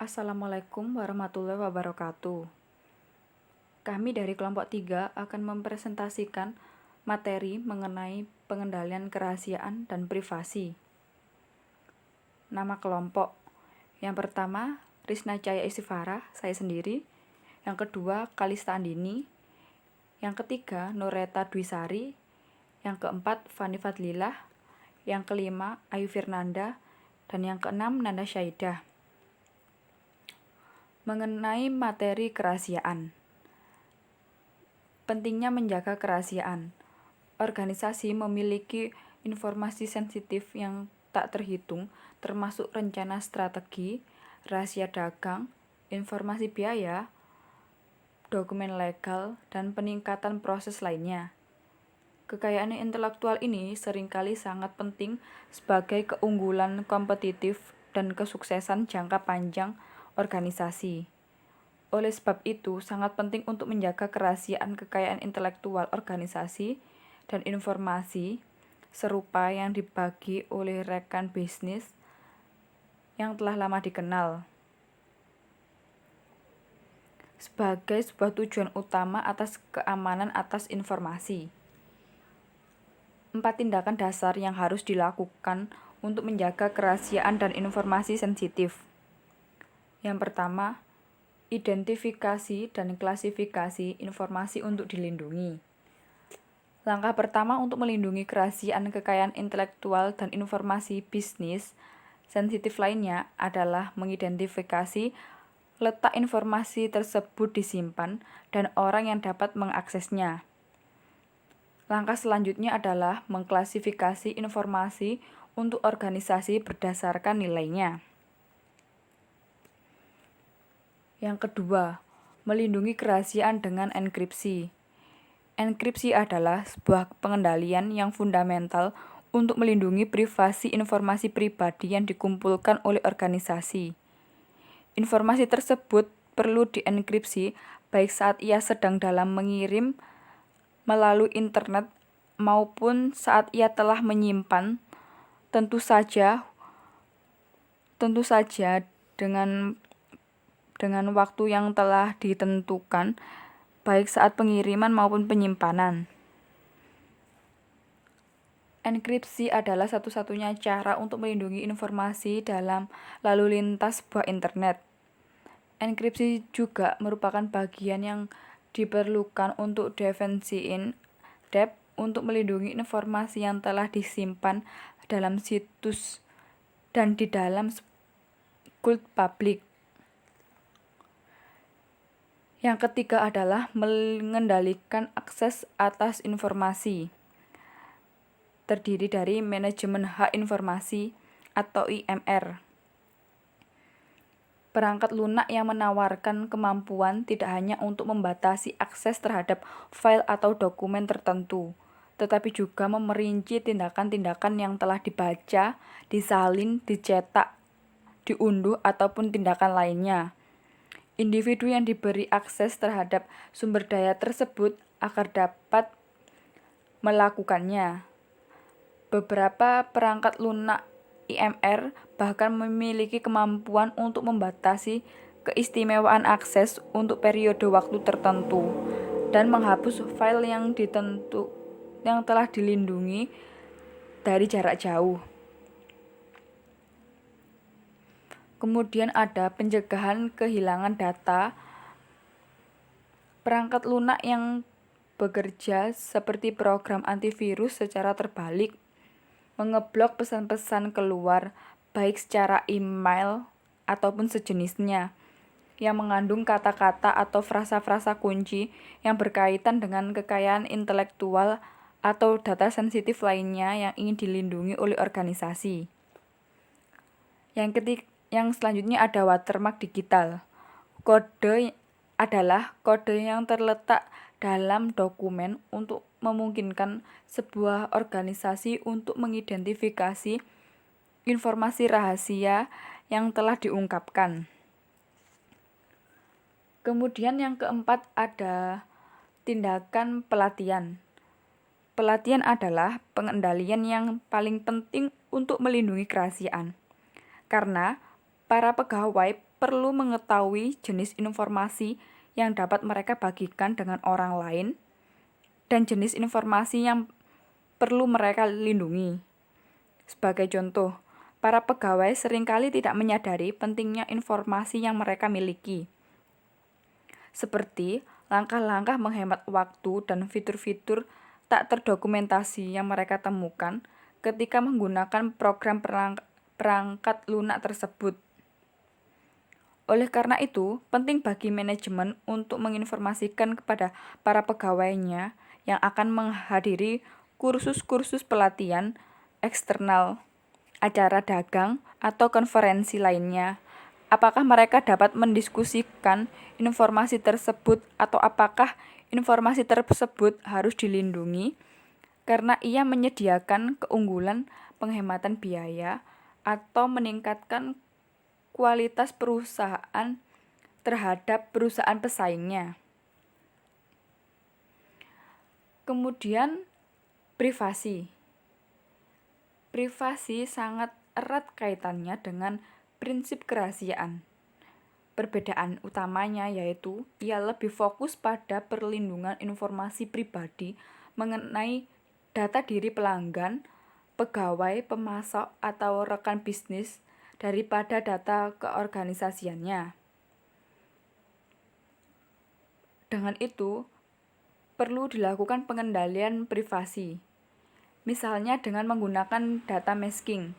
Assalamualaikum warahmatullahi wabarakatuh. Kami dari kelompok 3 akan mempresentasikan materi mengenai pengendalian kerahasiaan dan privasi. Nama kelompok. Yang pertama, Risna Caya Istifara, saya sendiri. Yang kedua, Kalista Andini. Yang ketiga, Nureta Dwisari. Yang keempat, Fani Fadlilah. Yang kelima, Ayu Firnanda. Dan yang keenam, Nanda Syaidah. Mengenai materi kerahasiaan. Pentingnya menjaga kerahasiaan. Organisasi memiliki informasi sensitif yang tak terhitung, termasuk rencana strategi, rahasia dagang, informasi biaya, dokumen legal, dan peningkatan proses lainnya. Kekayaan intelektual ini seringkali sangat penting sebagai keunggulan kompetitif dan kesuksesan jangka panjang organisasi. Oleh sebab itu, sangat penting untuk menjaga kerahasiaan kekayaan intelektual organisasi dan informasi serupa yang dibagi oleh rekan bisnis yang telah lama dikenal sebagai sebuah tujuan utama atas keamanan atas informasi. 4 tindakan dasar yang harus dilakukan untuk menjaga kerahasiaan dan informasi sensitif. Yang pertama, identifikasi dan klasifikasi informasi untuk dilindungi. Langkah pertama untuk melindungi kerahasiaan kekayaan intelektual dan informasi bisnis sensitif lainnya adalah mengidentifikasi letak informasi tersebut disimpan dan orang yang dapat mengaksesnya. Langkah selanjutnya adalah mengklasifikasi informasi untuk organisasi berdasarkan nilainya. Yang kedua, melindungi kerahasiaan dengan enkripsi. Enkripsi adalah sebuah pengendalian yang fundamental untuk melindungi privasi informasi pribadi yang dikumpulkan oleh organisasi. Informasi tersebut perlu dienkripsi baik saat ia sedang dalam mengirim melalui internet maupun saat ia telah menyimpan, tentu saja dengan waktu yang telah ditentukan, baik saat pengiriman maupun penyimpanan. Enkripsi adalah satu-satunya cara untuk melindungi informasi dalam lalu lintas sebuah internet. Enkripsi juga merupakan bagian yang diperlukan untuk defensi in depth untuk melindungi informasi yang telah disimpan dalam situs dan di dalam skulk publik. Yang ketiga adalah mengendalikan akses atas informasi. Terdiri dari manajemen hak informasi atau IMR. Perangkat lunak yang menawarkan kemampuan tidak hanya untuk membatasi akses terhadap file atau dokumen tertentu, tetapi juga memerinci tindakan-tindakan yang telah dibaca, disalin, dicetak, diunduh, ataupun tindakan lainnya. Individu yang diberi akses terhadap sumber daya tersebut agar dapat melakukannya. Beberapa perangkat lunak IMR bahkan memiliki kemampuan untuk membatasi keistimewaan akses untuk periode waktu tertentu dan menghapus file yang telah dilindungi dari jarak jauh. Kemudian ada pencegahan kehilangan data. Perangkat lunak yang bekerja seperti program antivirus secara terbalik mengeblok pesan-pesan keluar baik secara email ataupun sejenisnya yang mengandung kata-kata atau frasa-frasa kunci yang berkaitan dengan kekayaan intelektual atau data sensitif lainnya yang ingin dilindungi oleh organisasi. Yang selanjutnya ada watermark digital. Kode adalah kode yang terletak dalam dokumen untuk memungkinkan sebuah organisasi untuk mengidentifikasi informasi rahasia yang telah diungkapkan. Kemudian yang keempat ada tindakan pelatihan. Pelatihan adalah pengendalian yang paling penting untuk melindungi kerahasiaan. Karena para pegawai perlu mengetahui jenis informasi yang dapat mereka bagikan dengan orang lain dan jenis informasi yang perlu mereka lindungi. Sebagai contoh, para pegawai seringkali tidak menyadari pentingnya informasi yang mereka miliki, seperti langkah-langkah menghemat waktu dan fitur-fitur tak terdokumentasi yang mereka temukan ketika menggunakan program perangkat lunak tersebut. Oleh karena itu, penting bagi manajemen untuk menginformasikan kepada para pegawainya yang akan menghadiri kursus-kursus pelatihan eksternal, acara dagang, atau konferensi lainnya. Apakah mereka dapat mendiskusikan informasi tersebut atau apakah informasi tersebut harus dilindungi karena ia menyediakan keunggulan penghematan biaya atau meningkatkan kualitas perusahaan terhadap perusahaan pesaingnya. Kemudian, privasi. Privasi sangat erat kaitannya dengan prinsip kerahasiaan. Perbedaan utamanya yaitu ia lebih fokus pada perlindungan informasi pribadi mengenai data diri pelanggan, pegawai, pemasok, atau rekan bisnis daripada data keorganisasiannya. Dengan itu, perlu dilakukan pengendalian privasi, misalnya dengan menggunakan data masking.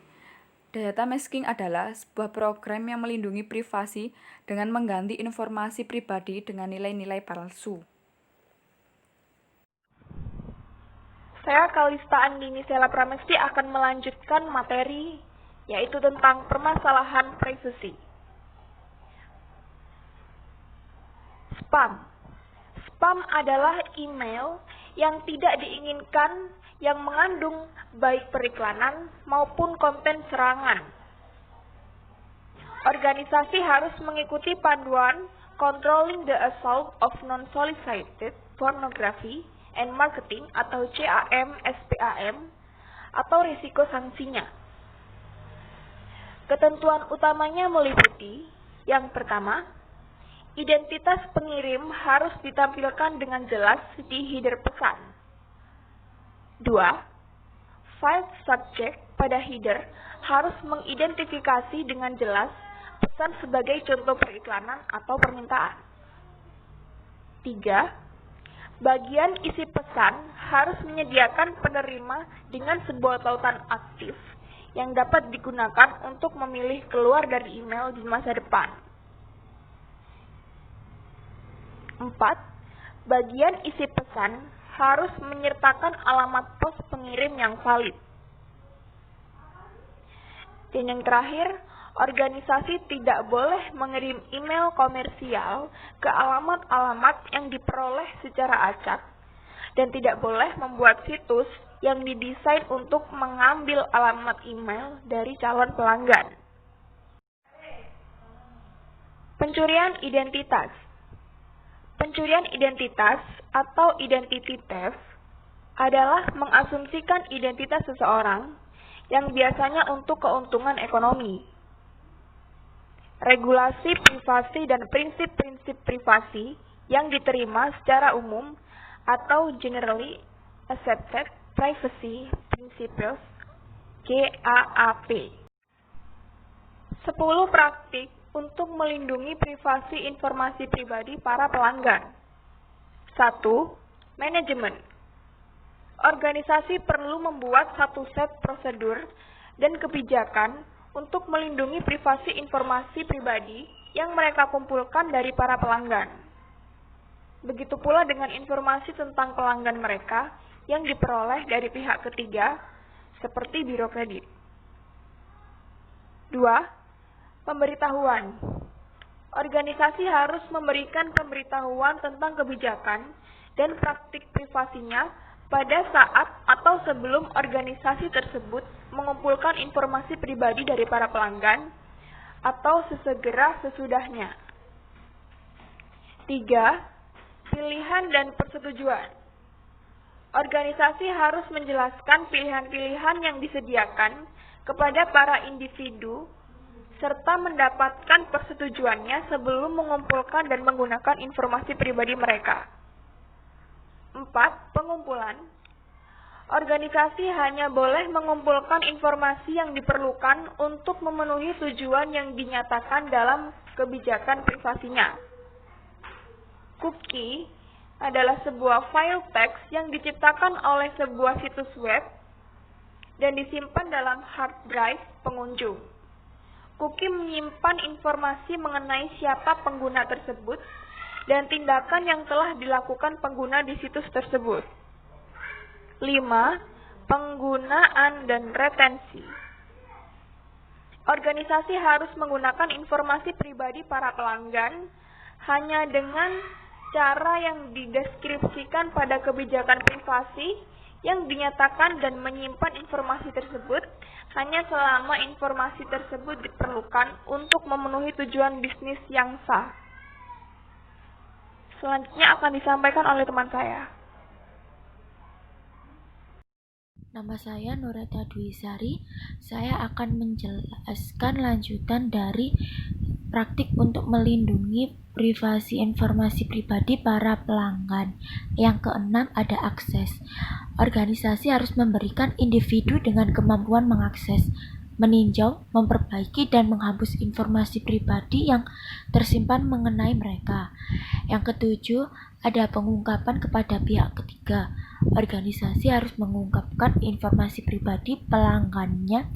Data masking adalah sebuah program yang melindungi privasi dengan mengganti informasi pribadi dengan nilai-nilai palsu. Saya Kalista Andini Sela Pramesti akan melanjutkan materi yaitu tentang permasalahan privasi. Spam. Spam adalah email yang tidak diinginkan yang mengandung baik periklanan maupun konten serangan. Organisasi harus mengikuti panduan Controlling the Assault of Non-Solicited Pornography and Marketing atau CAM-SPAM atau risiko sanksinya. Ketentuan utamanya meliputi yang pertama, identitas pengirim harus ditampilkan dengan jelas di header pesan. 2. File subject pada header harus mengidentifikasi dengan jelas pesan sebagai contoh periklanan atau permintaan. 3. Bagian isi pesan harus menyediakan penerima dengan sebuah tautan aktif yang dapat digunakan untuk memilih keluar dari email di masa depan. 4. Bagian isi pesan harus menyertakan alamat pos pengirim yang valid. Dan yang terakhir, organisasi tidak boleh mengirim email komersial ke alamat-alamat yang diperoleh secara acak dan tidak boleh membuat situs yang didesain untuk mengambil alamat email dari calon pelanggan. Pencurian identitas. Pencurian identitas atau identity theft adalah mengasumsikan identitas seseorang yang biasanya untuk keuntungan ekonomi. Regulasi privasi dan prinsip-prinsip privasi yang diterima secara umum atau Generally Accepted Privacy Principles GAAP. 10 praktik untuk melindungi privasi informasi pribadi para pelanggan. 1. Manajemen. Organisasi perlu membuat satu set prosedur dan kebijakan untuk melindungi privasi informasi pribadi yang mereka kumpulkan dari para pelanggan. Begitu pula dengan informasi tentang pelanggan mereka yang diperoleh dari pihak ketiga, seperti biro kredit. 2. Pemberitahuan. Organisasi harus memberikan pemberitahuan tentang kebijakan dan praktik privasinya pada saat atau sebelum organisasi tersebut mengumpulkan informasi pribadi dari para pelanggan atau sesegera sesudahnya. 3. Pilihan dan persetujuan. Organisasi harus menjelaskan pilihan-pilihan yang disediakan kepada para individu serta mendapatkan persetujuannya sebelum mengumpulkan dan menggunakan informasi pribadi mereka. 4. Pengumpulan. Organisasi hanya boleh mengumpulkan informasi yang diperlukan untuk memenuhi tujuan yang dinyatakan dalam kebijakan privasinya. Cookie adalah sebuah file teks yang diciptakan oleh sebuah situs web dan disimpan dalam hard drive pengunjung. Cookie menyimpan informasi mengenai siapa pengguna tersebut dan tindakan yang telah dilakukan pengguna di situs tersebut. 5. Penggunaan dan retensi. Organisasi harus menggunakan informasi pribadi para pelanggan hanya dengan cara yang dideskripsikan pada kebijakan privasi yang dinyatakan dan menyimpan informasi tersebut hanya selama informasi tersebut diperlukan untuk memenuhi tujuan bisnis yang sah. Selanjutnya akan disampaikan oleh teman saya. Nama saya Nureta Dwi Sari. Saya akan menjelaskan lanjutan dari praktik untuk melindungi privasi informasi pribadi para pelanggan. Yang keenam ada akses. Organisasi harus memberikan individu dengan kemampuan mengakses, meninjau, memperbaiki, dan menghapus informasi pribadi yang tersimpan mengenai mereka. Yang ketujuh, ada pengungkapan kepada pihak ketiga. Organisasi harus mengungkapkan informasi pribadi pelanggannya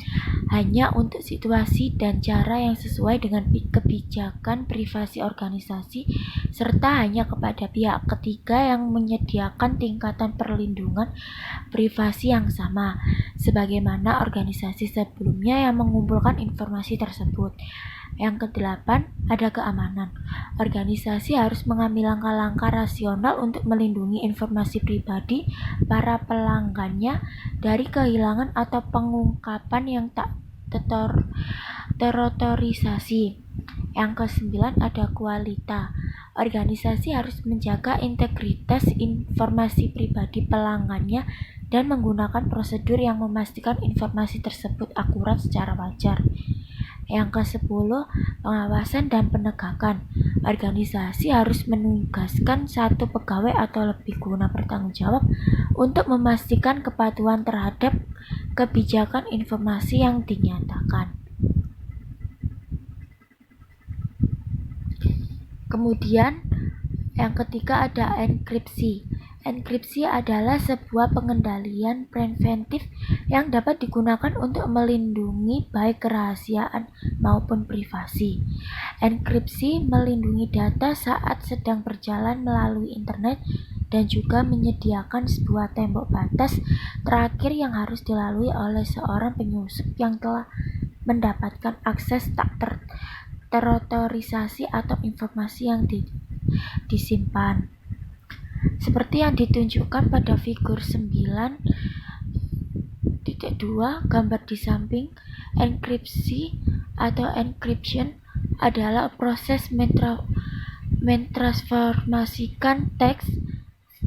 hanya untuk situasi dan cara yang sesuai dengan kebijakan privasi organisasi, serta hanya kepada pihak ketiga yang menyediakan tingkatan perlindungan privasi yang sama, sebagaimana organisasi sebelumnya yang mengumpulkan informasi tersebut. Yang kedelapan, ada keamanan. Organisasi harus mengambil langkah-langkah rasional untuk melindungi informasi pribadi para pelanggannya dari kehilangan atau pengungkapan yang tak terotorisasi. Yang kesembilan, ada kualitas. Organisasi harus menjaga integritas informasi pribadi pelanggannya dan menggunakan prosedur yang memastikan informasi tersebut akurat secara wajar. Yang ke-10, pengawasan dan penegakan. Organisasi harus menugaskan satu pegawai atau lebih guna bertanggung jawab untuk memastikan kepatuhan terhadap kebijakan informasi yang dinyatakan. Kemudian, yang ketiga ada enkripsi. Enkripsi adalah sebuah pengendalian preventif yang dapat digunakan untuk melindungi baik kerahasiaan maupun privasi. Enkripsi melindungi data saat sedang berjalan melalui internet dan juga menyediakan sebuah tembok batas terakhir yang harus dilalui oleh seorang penyusup yang telah mendapatkan akses tak terotorisasi atau informasi yang disimpan. Seperti yang ditunjukkan pada figur 9.2 gambar di samping, enkripsi atau encryption adalah proses mentransformasikan teks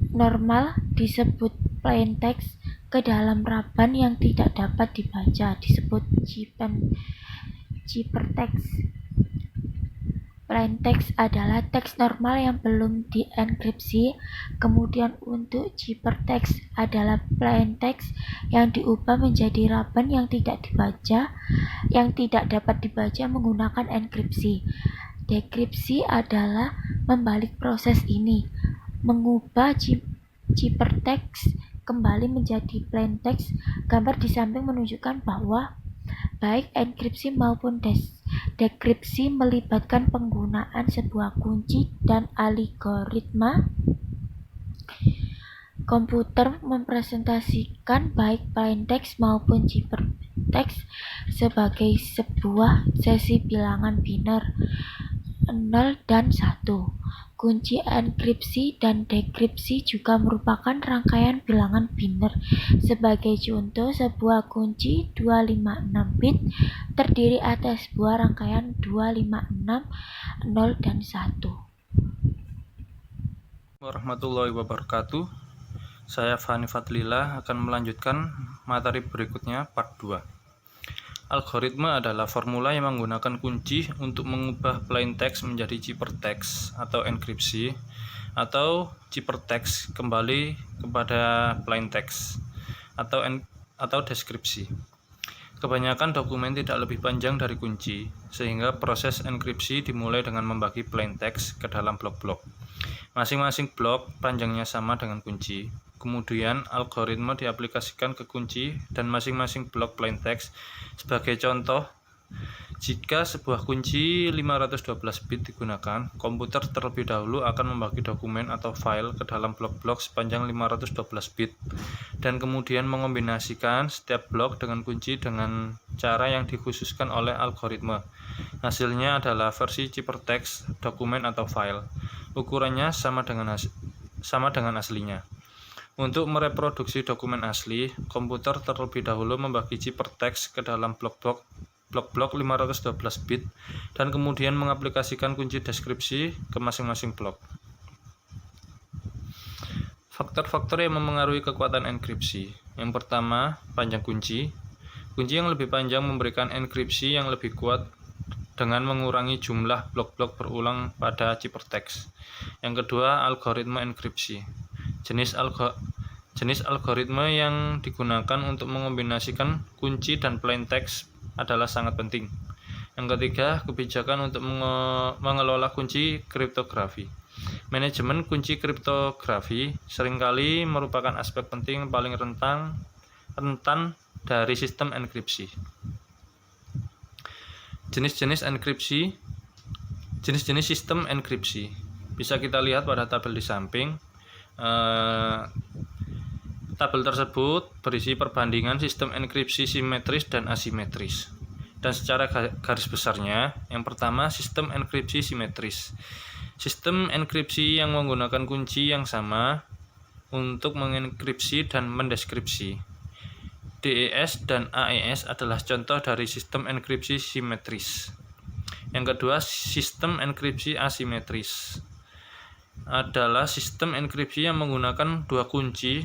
normal disebut plain text ke dalam raban yang tidak dapat dibaca disebut ciphertext. Plain text adalah teks normal yang belum dienkripsi. Kemudian untuk ciphertext adalah plain text yang diubah menjadi raban yang tidak dapat dibaca menggunakan enkripsi. Dekripsi adalah membalik proses ini, mengubah ciphertext kembali menjadi plain text. Gambar di samping menunjukkan bahwa baik enkripsi maupun dekripsi melibatkan penggunaan sebuah kunci dan algoritma komputer mempresentasikan baik plain text maupun ciphertext sebagai sebuah sesi bilangan biner 0 dan 1. Kunci enkripsi dan dekripsi juga merupakan rangkaian bilangan biner. Sebagai contoh, sebuah kunci 256 bit terdiri atas sebuah rangkaian 256, 0 dan 1. Warahmatullahi wabarakatuh. Saya Fani Fadlila akan melanjutkan materi berikutnya part 2. Algoritma adalah formula yang menggunakan kunci untuk mengubah plain text menjadi ciphertext atau enkripsi, atau ciphertext kembali kepada plain text atau deskripsi. Kebanyakan dokumen tidak lebih panjang dari kunci, sehingga proses enkripsi dimulai dengan membagi plain text ke dalam blok-blok. Masing-masing blok panjangnya sama dengan kunci. Kemudian algoritma diaplikasikan ke kunci dan masing-masing blok plain text. Sebagai contoh, jika sebuah kunci 512 bit digunakan, komputer terlebih dahulu akan membagi dokumen atau file ke dalam blok-blok sepanjang 512 bit dan kemudian mengombinasikan setiap blok dengan kunci dengan cara yang dikhususkan oleh algoritma. Hasilnya adalah versi ciphertext dokumen atau file. Ukurannya sama dengan aslinya. Untuk mereproduksi dokumen asli, komputer terlebih dahulu membagi ciphertext ke dalam blok-blok 512 bit dan kemudian mengaplikasikan kunci deskripsi ke masing-masing blok. Faktor-faktor yang memengaruhi kekuatan enkripsi. Yang pertama, panjang kunci. Kunci yang lebih panjang memberikan enkripsi yang lebih kuat dengan mengurangi jumlah blok-blok berulang pada ciphertext. Yang kedua, algoritma enkripsi. Jenis algoritma yang digunakan untuk mengombinasikan kunci dan plain text adalah sangat penting. Yang ketiga, kebijakan untuk mengelola kunci kriptografi. Manajemen kunci kriptografi seringkali merupakan aspek penting paling rentan dari sistem enkripsi. Jenis-jenis sistem enkripsi bisa kita lihat pada tabel di samping. Tabel tersebut berisi perbandingan sistem enkripsi simetris dan asimetris. Dan secara garis besarnya, yang pertama sistem enkripsi simetris. Sistem enkripsi yang menggunakan kunci yang sama untuk mengenkripsi dan mendeskripsi. DES dan AES adalah contoh dari sistem enkripsi simetris. Yang kedua, sistem enkripsi asimetris adalah sistem enkripsi yang menggunakan dua kunci.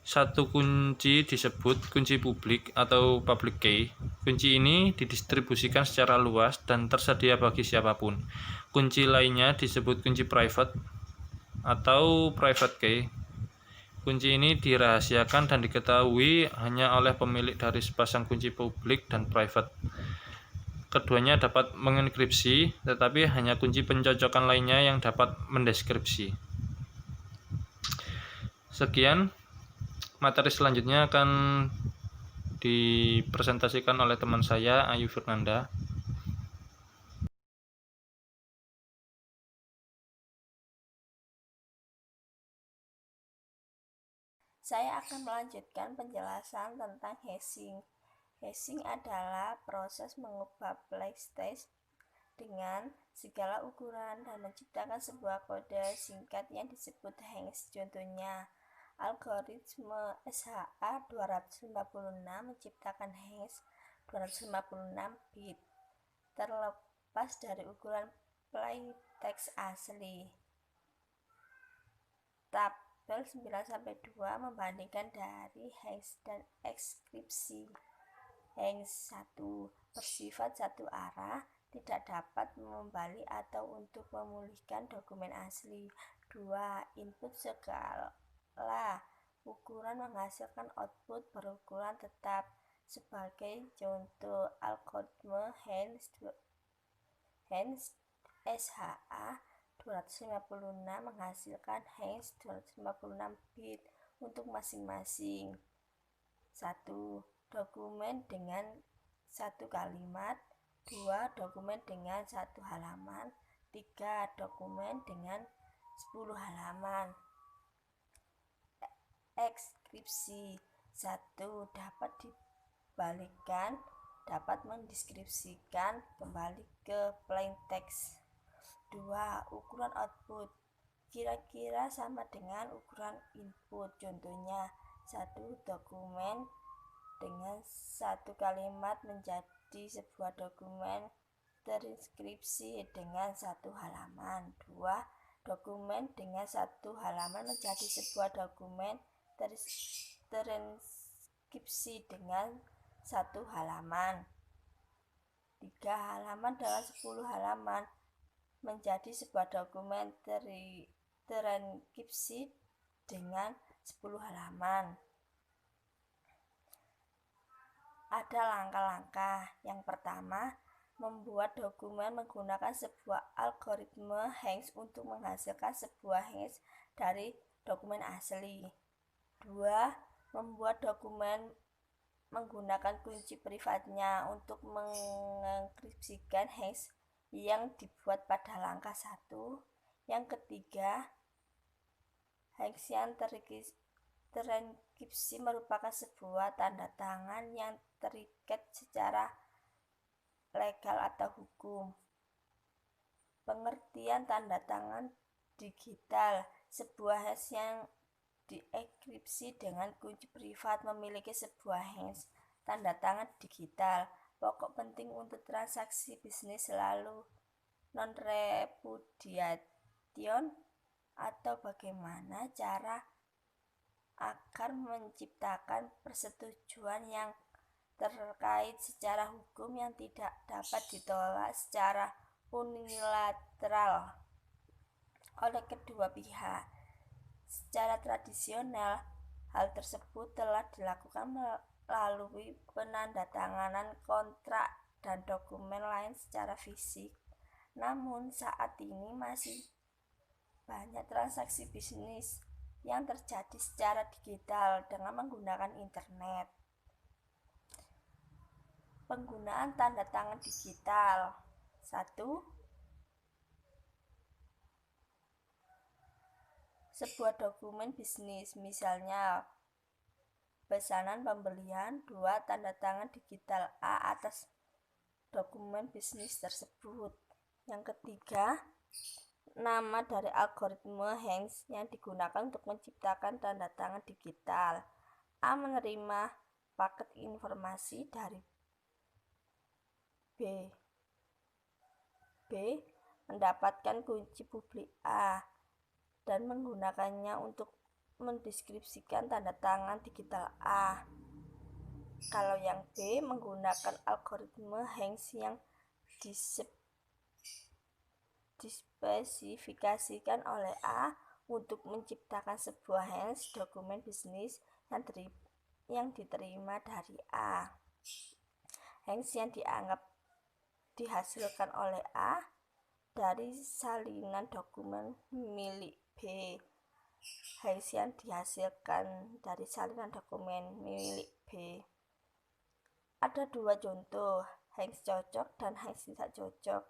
Satu kunci disebut kunci publik atau public key. Kunci ini didistribusikan secara luas dan tersedia bagi siapapun. Kunci lainnya disebut kunci private atau private key. Kunci ini dirahasiakan dan diketahui hanya oleh pemilik dari sepasang kunci publik dan private. Keduanya dapat mengenkripsi, tetapi hanya kunci pencocokan lainnya yang dapat mendeskripsi. Sekian, materi selanjutnya akan dipresentasikan oleh teman saya, Ayu Fernanda. Saya akan melanjutkan penjelasan tentang hashing. Hashing adalah proses mengubah plain text dengan segala ukuran dan menciptakan sebuah kode singkat yang disebut hash. Contohnya, algoritma SHA 256 menciptakan hash 256 bit terlepas dari ukuran plain text asli. Tabel 9-2 membandingkan dari hash dan enkripsi. Hash 1 bersifat satu arah, tidak dapat mengembali atau untuk memulihkan dokumen asli. 2. Input skala ukuran menghasilkan output berukuran tetap. Sebagai contoh, algoritma hash SHA 256 menghasilkan hash 256 bit untuk masing-masing. 1. Dokumen dengan satu kalimat. 2. Dokumen dengan satu halaman. 3. Dokumen dengan 10 halaman. Enkripsi. 1. Dapat dibalikkan, dapat mendeskripsikan kembali ke plain text. 2. Ukuran output kira-kira sama dengan ukuran input. Contohnya, 1 dokumen dengan satu kalimat menjadi sebuah dokumen terinskripsi dengan satu halaman. 2. Dokumen dengan satu halaman menjadi sebuah dokumen terinskripsi dengan 1 halaman. 3 halaman dengan 10 halaman menjadi sebuah dokumen terenkripsi dengan 10 halaman. Ada langkah-langkah. Yang pertama, membuat dokumen menggunakan sebuah algoritma hash untuk menghasilkan sebuah hash dari dokumen asli. 2. Membuat dokumen menggunakan kunci privatnya untuk mengenkripsikan hash yang dibuat pada langkah 1. Yang ketiga, hash yang terenkripsi merupakan sebuah tanda tangan yang terikat secara legal atau hukum. Pengertian tanda tangan digital. Sebuah hash yang dienkripsi dengan kunci privat memiliki sebuah hash tanda tangan digital. Pokok penting untuk transaksi bisnis selalu non-repudiation atau bagaimana cara agar menciptakan persetujuan yang terkait secara hukum yang tidak dapat ditolak secara unilateral oleh kedua pihak. Secara tradisional, hal tersebut telah dilakukan melalui penandatanganan kontrak dan dokumen lain secara fisik. Namun saat ini masih banyak transaksi bisnis yang terjadi secara digital dengan menggunakan internet. Penggunaan tanda tangan digital. 1. Sebuah dokumen bisnis, misalnya pesanan pembelian. 2. Tanda tangan digital A atas dokumen bisnis tersebut. Yang ketiga, nama dari algoritma hash yang digunakan untuk menciptakan tanda tangan digital. A. Menerima paket informasi dari B. Mendapatkan kunci publik A dan menggunakannya untuk mendeskripsikan tanda tangan digital A. Kalau yang B, menggunakan algoritma hash yang dispesifikasikan oleh A untuk menciptakan sebuah hash dokumen bisnis yang diterima dari A. Hash yang dihasilkan oleh A dari salinan dokumen milik B. Hash yang dihasilkan dari salinan dokumen milik B. Ada 2 contoh, hash cocok dan hash tidak cocok.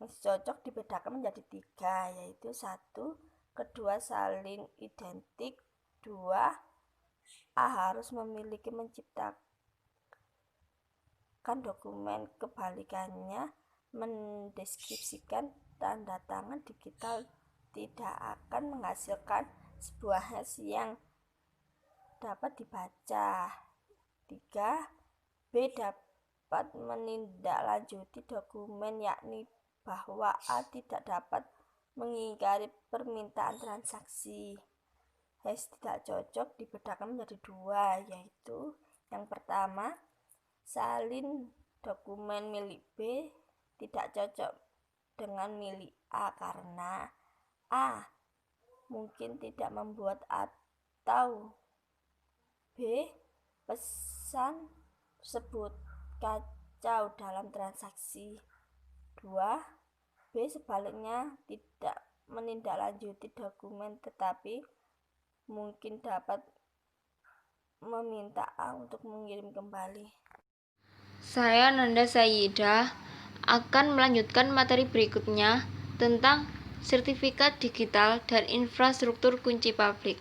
Hash cocok dibedakan menjadi 3, yaitu 1. Kedua salin identik. 2. A harus memiliki menciptakan dokumen. Kebalikannya, mendeskripsikan tanda tangan digital tidak akan menghasilkan sebuah hash yang dapat dibaca. 3. B dapat menindaklanjuti dokumen, yakni bahwa A tidak dapat mengingkari permintaan transaksi. Hash tidak cocok dibedakan menjadi 2, yaitu yang pertama, salin dokumen milik B tidak cocok dengan milik A karena A mungkin tidak membuat atau B. Pesan tersebut kacau dalam transaksi. 2. B sebaliknya tidak menindaklanjuti dokumen tetapi mungkin dapat meminta A untuk mengirim kembali. Saya Nanda Sayyidah akan melanjutkan materi berikutnya tentang sertifikat digital dan infrastruktur kunci publik.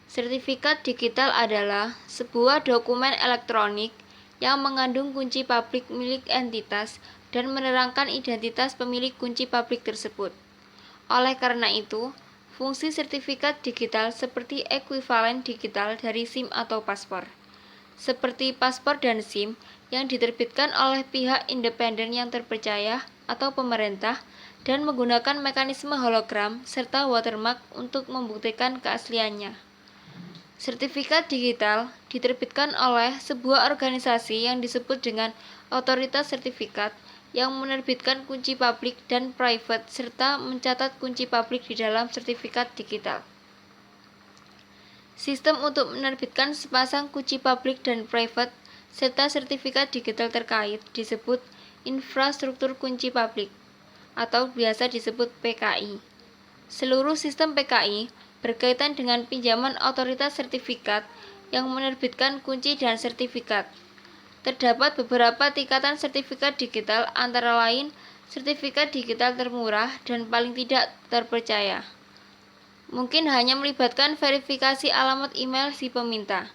Sertifikat digital adalah sebuah dokumen elektronik yang mengandung kunci publik milik entitas dan menerangkan identitas pemilik kunci publik tersebut. Oleh karena itu, fungsi sertifikat digital seperti ekuivalen digital dari SIM atau paspor. Seperti paspor dan SIM yang diterbitkan oleh pihak independen yang terpercaya atau pemerintah dan menggunakan mekanisme hologram serta watermark untuk membuktikan keasliannya. Sertifikat digital diterbitkan oleh sebuah organisasi yang disebut dengan otoritas sertifikat yang menerbitkan kunci publik dan private serta mencatat kunci publik di dalam sertifikat digital. Sistem untuk menerbitkan sepasang kunci publik dan private serta sertifikat digital terkait disebut infrastruktur kunci publik atau biasa disebut PKI. Seluruh sistem PKI berkaitan dengan pinjaman otoritas sertifikat yang menerbitkan kunci dan sertifikat. Terdapat beberapa tingkatan sertifikat digital, antara lain sertifikat digital termurah dan paling tidak terpercaya. Mungkin hanya melibatkan verifikasi alamat email si peminta.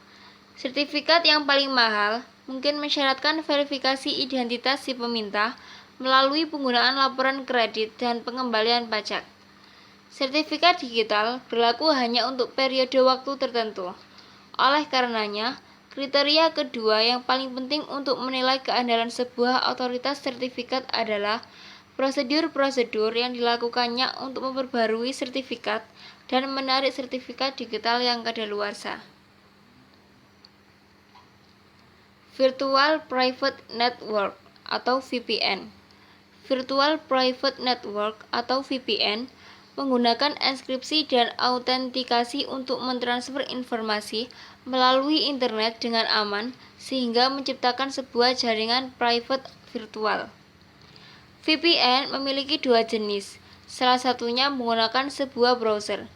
Sertifikat yang paling mahal mungkin mensyaratkan verifikasi identitas si peminta melalui penggunaan laporan kredit dan pengembalian pajak. Sertifikat digital berlaku hanya untuk periode waktu tertentu. Oleh karenanya, kriteria kedua yang paling penting untuk menilai keandalan sebuah otoritas sertifikat adalah prosedur-prosedur yang dilakukannya untuk memperbarui sertifikat dan menarik sertifikat digital yang kadaluarsa. Virtual Private Network atau VPN. Virtual Private Network atau VPN menggunakan enskripsi dan autentikasi untuk mentransfer informasi melalui internet dengan aman sehingga menciptakan sebuah jaringan private virtual. VPN memiliki dua jenis, salah satunya menggunakan sebuah browser,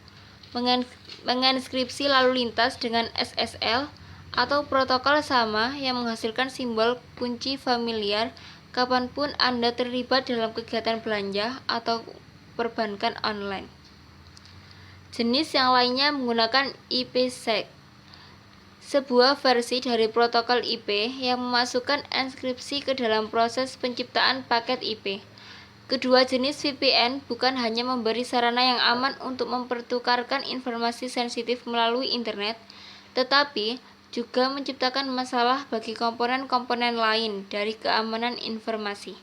mengenskripsi lalu lintas dengan SSL atau protokol sama yang menghasilkan simbol kunci familiar kapanpun Anda terlibat dalam kegiatan belanja atau perbankan online. Jenis yang lainnya menggunakan IPsec, sebuah versi dari protokol IP yang memasukkan enskripsi ke dalam proses penciptaan paket IP. Kedua jenis VPN bukan hanya memberi sarana yang aman untuk mempertukarkan informasi sensitif melalui internet, tetapi juga menciptakan masalah bagi komponen-komponen lain dari keamanan informasi.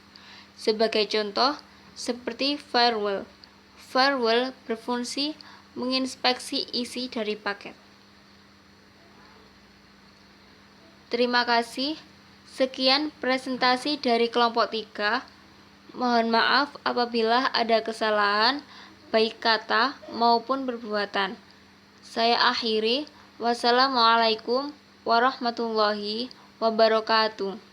Sebagai contoh, seperti firewall. Firewall berfungsi menginspeksi isi dari paket. Terima kasih. Sekian presentasi dari kelompok 3. Mohon maaf apabila ada kesalahan, baik kata maupun perbuatan. Saya akhiri. Wassalamualaikum warahmatullahi wabarakatuh.